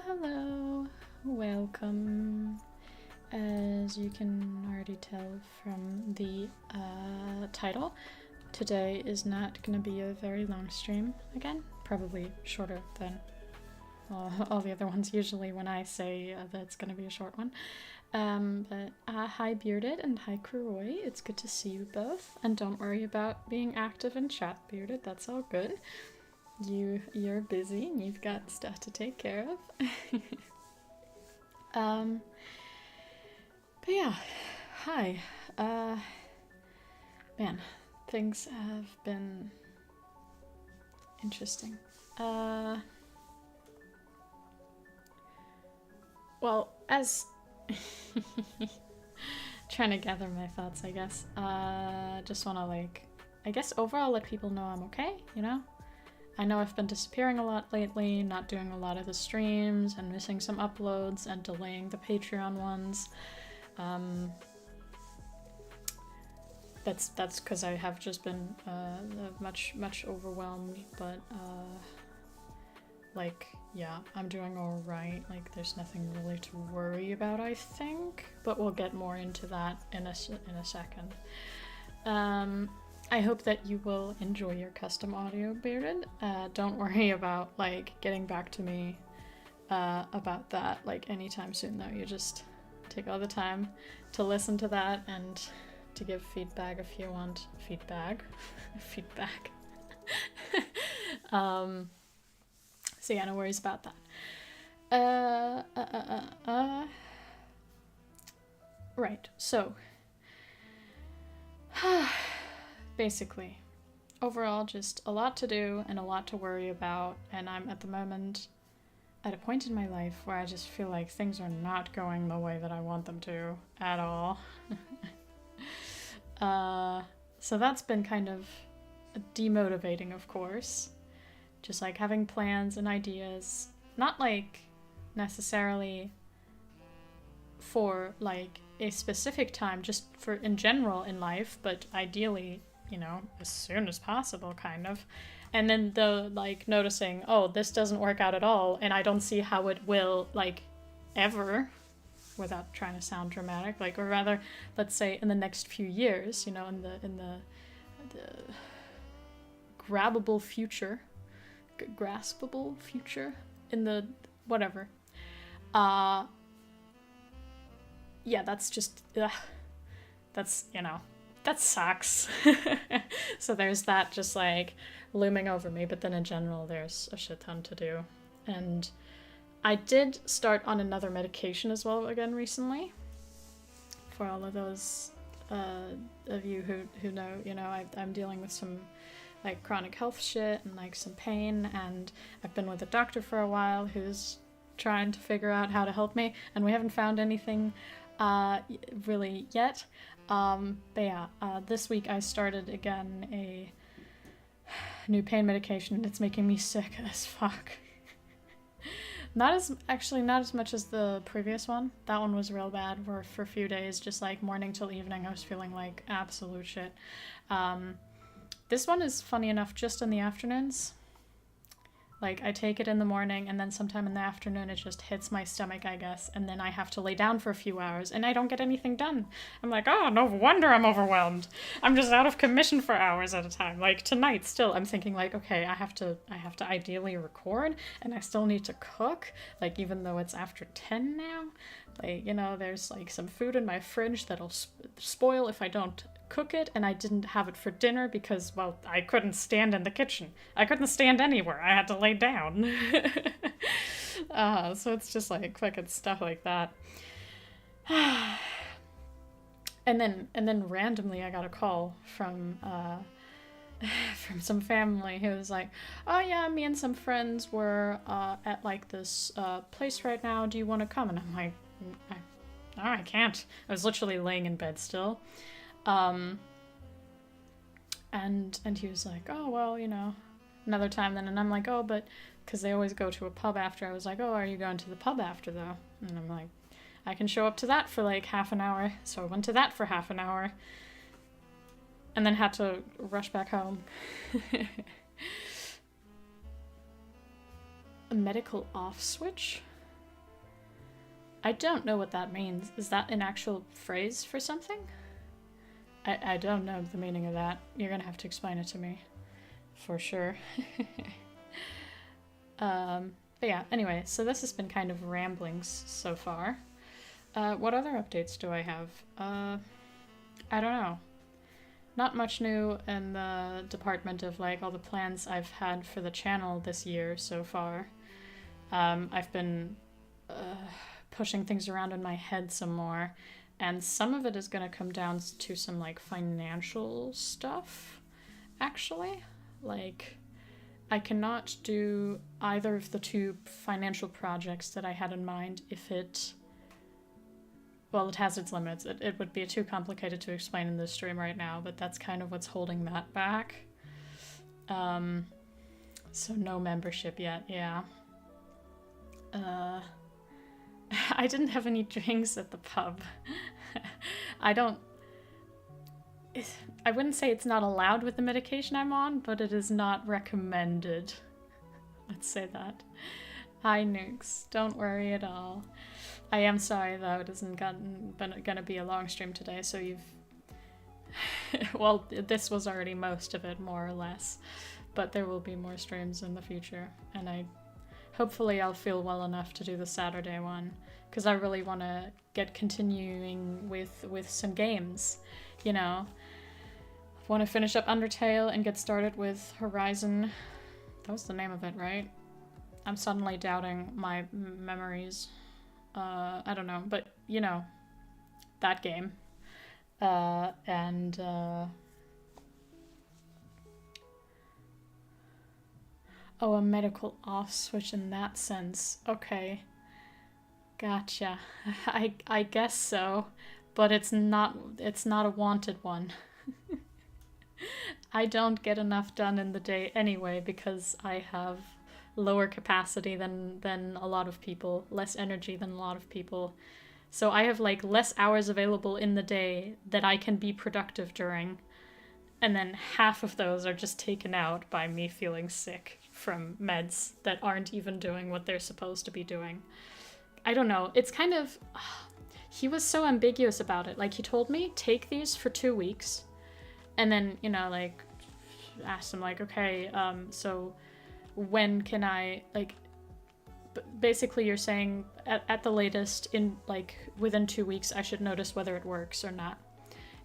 Hello, welcome. As you can already tell from the title, today is not going to be a very long stream again, probably shorter than all the other ones usually when I say that it's going to be a short one. But hi Bearded and hi Kuroi, it's good to see you both, and don't worry about being active in chat, Bearded, that's all good. You're busy and you've got stuff to take care of. But yeah, hi. Man, things have been interesting. Well, as trying to gather my thoughts, I guess. Just want to I guess overall let people know I'm okay, you know? I know I've been disappearing a lot lately, not doing a lot of the streams, and missing some uploads, and delaying the Patreon ones. That's because I have just been much overwhelmed, but yeah, I'm doing alright. There's nothing really to worry about, I think, but we'll get more into that in a second. I hope that you will enjoy your custom audio, Bearded. Don't worry about getting back to me about that anytime soon though. You just take all the time to listen to that and to give feedback if you want feedback. Feedback. So yeah, no worries about that. Right, so basically, overall, just a lot to do and a lot to worry about, and I'm at the moment at a point in my life where I just feel like things are not going the way that I want them to at all. So that's been kind of demotivating, of course. Just having plans and ideas, not necessarily for a specific time, just for in general in life, but ideally, you know, as soon as possible, kind of. And then noticing, oh, this doesn't work out at all, and I don't see how it will, ever, without trying to sound dramatic, or rather, let's say in the next few years, you know, in the grabbable future, graspable future, in the whatever. Yeah, that's just, that's, you know, that sucks. So there's that just looming over me, but then in general there's a shit ton to do. And I did start on another medication as well again recently. For all of those of you who know, you know, I'm dealing with some chronic health shit and some pain, and I've been with a doctor for a while who's trying to figure out how to help me, and we haven't found anything really yet. But yeah, this week I started again a new pain medication, and it's making me sick as fuck. Not as much as the previous one. That one was real bad, where for a few days, just morning till evening, I was feeling like absolute shit. This one is, funny enough, just in the afternoons. I take it in the morning, and then sometime in the afternoon it just hits my stomach, I guess, and then I have to lay down for a few hours, and I don't get anything done. I'm like, oh, no wonder I'm overwhelmed. I'm just out of commission for hours at a time. Tonight, still, I'm thinking, okay, I have to ideally record, and I still need to cook, even though it's after 10 now. You know, there's, some food in my fridge that'll spoil if I don't cook it, and I didn't have it for dinner because, well, I couldn't stand in the kitchen. I couldn't stand anywhere. I had to lay down. So it's just fucking stuff like that. and then randomly I got a call from some family who was like, oh yeah, me and some friends were at this place right now. Do you want to come? And I'm like, no, I can't. I was literally laying in bed still. And he was like, oh, well, you know, another time then. And I'm like, oh, but, because they always go to a pub after. I was like, oh, are you going to the pub after, though? And I'm like, I can show up to that for half an hour. So I went to that for half an hour. And then had to rush back home. A medical off switch? I don't know what that means. Is that an actual phrase for something? I don't know the meaning of that. You're gonna have to explain it to me. For sure. But yeah, anyway, so this has been kind of ramblings so far. What other updates do I have? I don't know. Not much new in the department of like all the plans I've had for the channel this year so far. I've been pushing things around in my head some more, and some of it is going to come down to some like financial stuff, actually. Like, I cannot do either of the two financial projects that I had in mind if it... Well, it has its limits. It would be too complicated to explain in this stream right now, but that's kind of what's holding that back. So no membership yet, yeah. I didn't have any drinks at the pub. I wouldn't say it's not allowed with the medication I'm on, but it is not recommended. Let's say that. Hi, Nukes. Don't worry at all. I am sorry, though. It isn't gonna be a long stream today, so you've... Well, this was already most of it, more or less. But there will be more streams in the future, and hopefully I'll feel well enough to do the Saturday one, because I really want to get continuing with some games, you know. Want to finish up Undertale and get started with Horizon. That was the name of it, right? I'm suddenly doubting my memories. I don't know, but, you know, that game. Oh, a medical off switch in that sense. Okay. Gotcha. I guess so, but it's not a wanted one. I don't get enough done in the day anyway because I have lower capacity than a lot of people, less energy than a lot of people. So I have like less hours available in the day that I can be productive during. And then half of those are just taken out by me feeling sick from meds that aren't even doing what they're supposed to be doing. I don't know. It's kind of... He was so ambiguous about it. Like, he told me, take these for 2 weeks. And then, you know, like, asked him, like, okay, so when can I, like... Basically, you're saying at the latest, in, like, within 2 weeks, I should notice whether it works or not.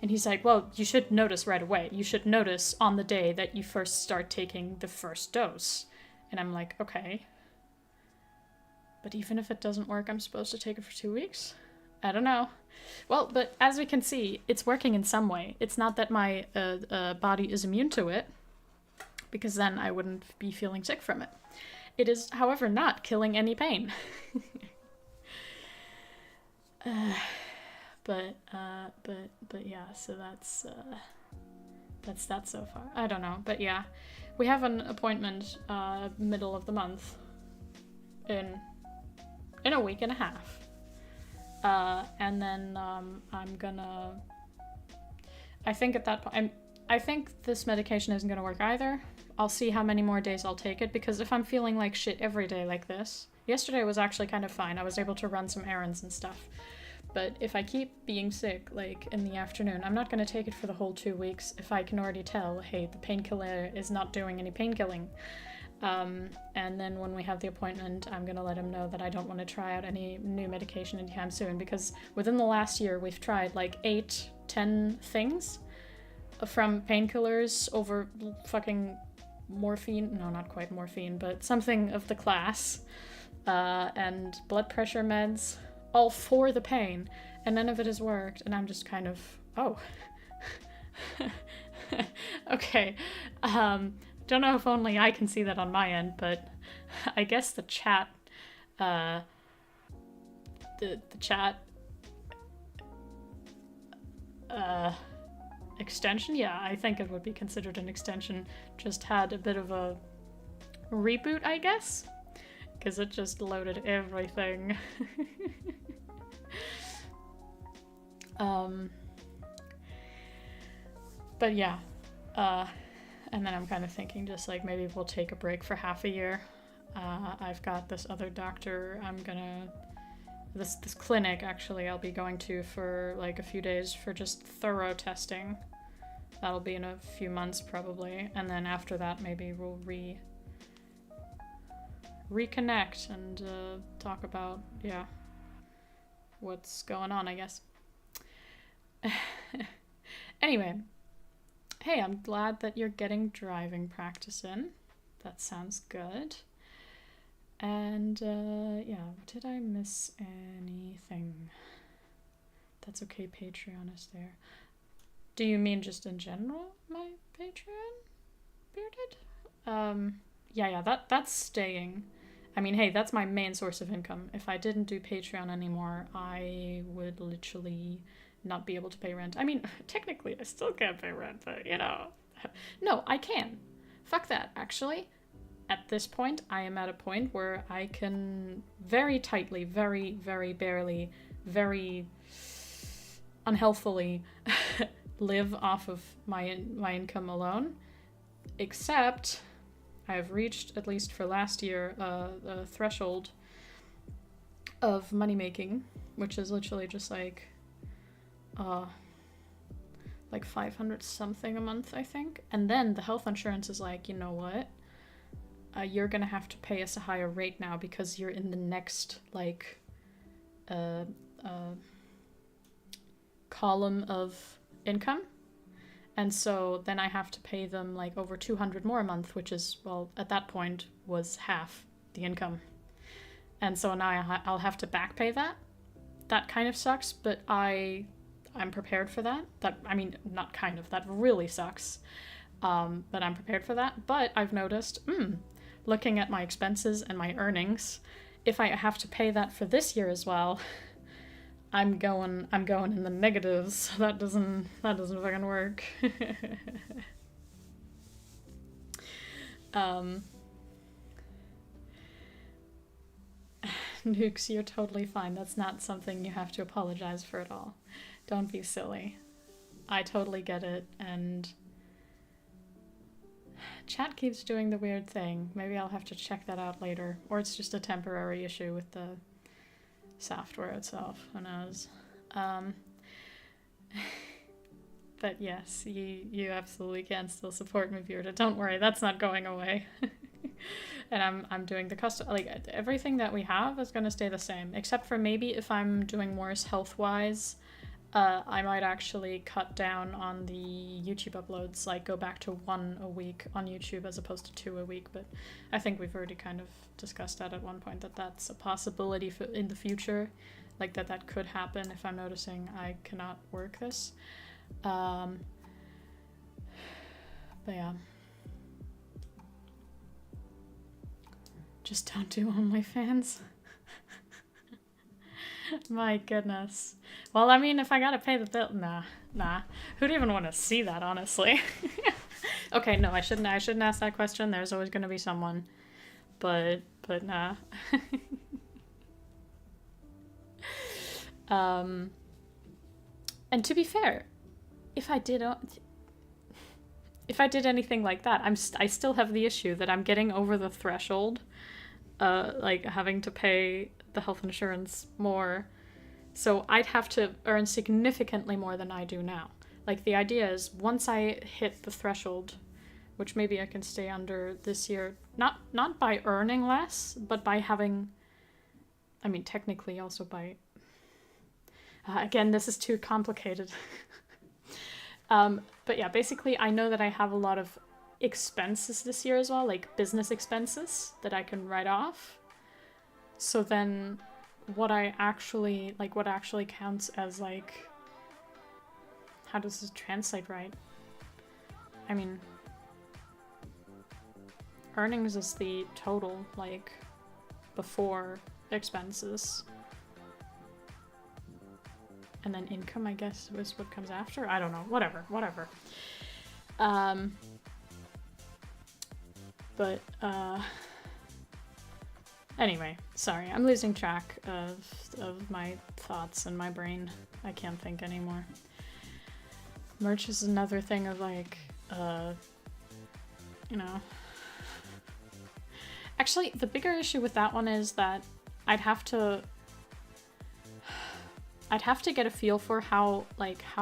And he's like, well, you should notice right away. You should notice on the day that you first start taking the first dose. And I'm like, okay. But even if it doesn't work, I'm supposed to take it for 2 weeks? I don't know. Well, but as we can see, it's working in some way. It's not that my body is immune to it, because then I wouldn't be feeling sick from it. It is, however, not killing any pain. But yeah, so that's that so far. I don't know, but yeah. We have an appointment middle of the month in a week and a half. And then I'm gonna... I think at that point... I think this medication isn't gonna work either. I'll see how many more days I'll take it, because if I'm feeling like shit every day like this... Yesterday was actually kind of fine. I was able to run some errands and stuff. But if I keep being sick, like, in the afternoon, I'm not gonna take it for the whole 2 weeks if I can already tell, hey, the painkiller is not doing any painkilling. And then when we have the appointment, I'm gonna let him know that I don't want to try out any new medication anytime soon, because within the last year, we've tried, like, 8-10 things from painkillers over fucking morphine. No, not quite morphine, but something of the class. And blood pressure meds. All for the pain, and none of it has worked, and I'm just kind of, oh. Okay, don't know if only I can see that on my end, but I guess the chat, the chat, extension? Yeah, I think it would be considered an extension, just had a bit of a reboot, I guess? Because it just loaded everything. But yeah. And then I'm kind of thinking just like maybe we'll take a break for half a year. I've got this other doctor I'm gonna this clinic actually I'll be going to for like a few days for just thorough testing. That'll be in a few months probably, and then after that maybe we'll reconnect and talk about what's going on, I guess. Anyway, hey, I'm glad that you're getting driving practice in. That sounds good. And did I miss anything? That's okay, Patreon is there. Do you mean just in general, my Patreon? Bearded? That's staying. I mean, hey, that's my main source of income. If I didn't do Patreon anymore, I would literally not be able to pay rent. I mean, technically, I still can't pay rent, but, No, I can. Fuck that, actually. At this point, I am at a point where I can very tightly, very, very barely, very unhealthily live off of my income alone. Except I have reached, at least for last year, a threshold of money making, which is literally just like 500 something a month, I think. And then the health insurance is like, you know what? You're gonna have to pay us a higher rate now because you're in the next column of income. And so then I have to pay them like over 200 more a month, which is, well, at that point was half the income. And so now I'll have to back pay that. That kind of sucks, but I'm prepared for that. That really sucks. But I'm prepared for that. But I've noticed, looking at my expenses and my earnings, if I have to pay that for this year as well, I'm going in the negatives. That doesn't fucking work. Nukes, you're totally fine. That's not something you have to apologize for at all. Don't be silly. I totally get it, and chat keeps doing the weird thing. Maybe I'll have to check that out later. Or it's just a temporary issue with the software itself. Who knows? But yes, you absolutely can still support me, Bearded. Don't worry, that's not going away. And I'm doing the custom, like, everything that we have is going to stay the same, except for maybe if I'm doing worse health-wise, I might actually cut down on the YouTube uploads, like go back to 1 a week on YouTube as opposed to 2 a week. But I think we've already kind of discussed that at one point, that that's a possibility for in the future, like that could happen if I'm noticing I cannot work this. But yeah. Just don't do OnlyFans. My goodness. Well, I mean, if I gotta pay the bill, nah. Who'd even want to see that, honestly? Okay, no, I shouldn't ask that question. There's always gonna be someone, but nah. And to be fair, if I did anything like that, I still have the issue that I'm getting over the threshold, like having to pay the health insurance more. So I'd have to earn significantly more than I do now. Like, the idea is once I hit the threshold, which maybe I can stay under this year, not by earning less, but by having, I mean, technically also by, again, this is too complicated. But yeah, basically I know that I have a lot of expenses this year as well, like business expenses that I can write off. So then what actually counts as, like, how does this translate right? I mean, earnings is the total, like, before expenses. And then income, I guess, is what comes after? I don't know. Whatever. Anyway, sorry. I'm losing track of my thoughts and my brain. I can't think anymore. Merch is another thing of, like, you know. Actually, the bigger issue with that one is that I'd have to I'd have to get a feel for how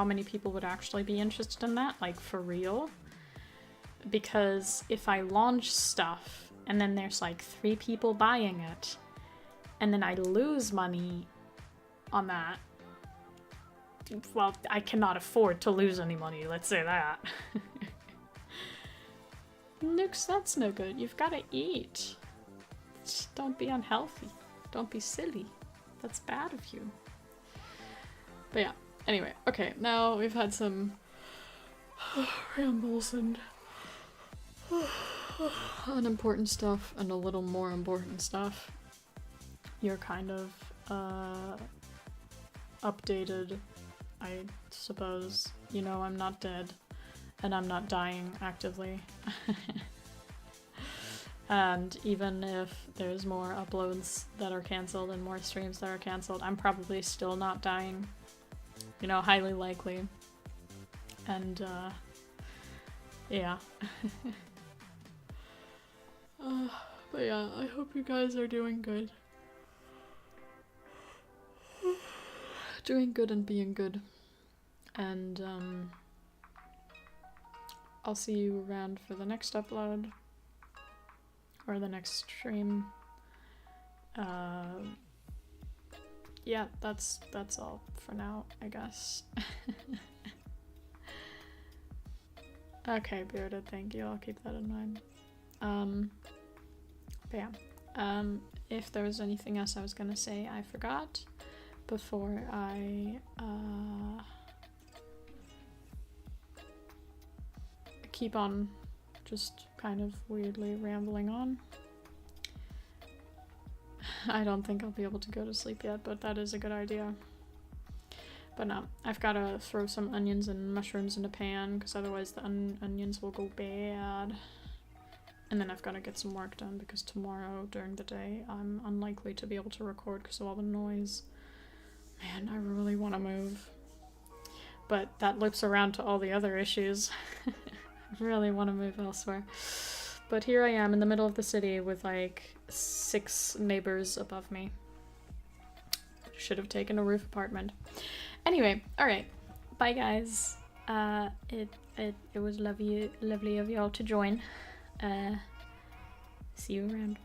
many people would actually be interested in that, like for real. Because if I launch stuff and then there's like 3 people buying it, and then I lose money on that, well, I cannot afford to lose any money, let's say that. Nukes, that's no good. You've got to eat. Just don't be unhealthy. Don't be silly. That's bad of you. But yeah, anyway, okay, now we've had some rambles and unimportant stuff and a little more important stuff. You're kind of updated, I suppose. You know, I'm not dead and I'm not dying actively. And even if there's more uploads that are cancelled and more streams that are cancelled, I'm probably still not dying. You know, highly likely. And, yeah. But yeah, I hope you guys are doing good. Doing good and being good. And, I'll see you around for the next upload. Or the next stream. Yeah, that's all for now, I guess. Okay, Bearded, thank you. I'll keep that in mind. But yeah. If there was anything else I was gonna say, I forgot before I keep on just kind of weirdly rambling on. I don't think I'll be able to go to sleep yet, but that is a good idea. But no, I've got to throw some onions and mushrooms in a pan, because otherwise the onions will go bad. And then I've got to get some work done, because tomorrow during the day I'm unlikely to be able to record because of all the noise. Man, I really want to move. But that loops around to all the other issues. I really want to move elsewhere. But here I am in the middle of the city with like 6 neighbors above me. Should have taken a roof apartment. Anyway, alright. Bye guys. It was lovely of y'all to join. See you around.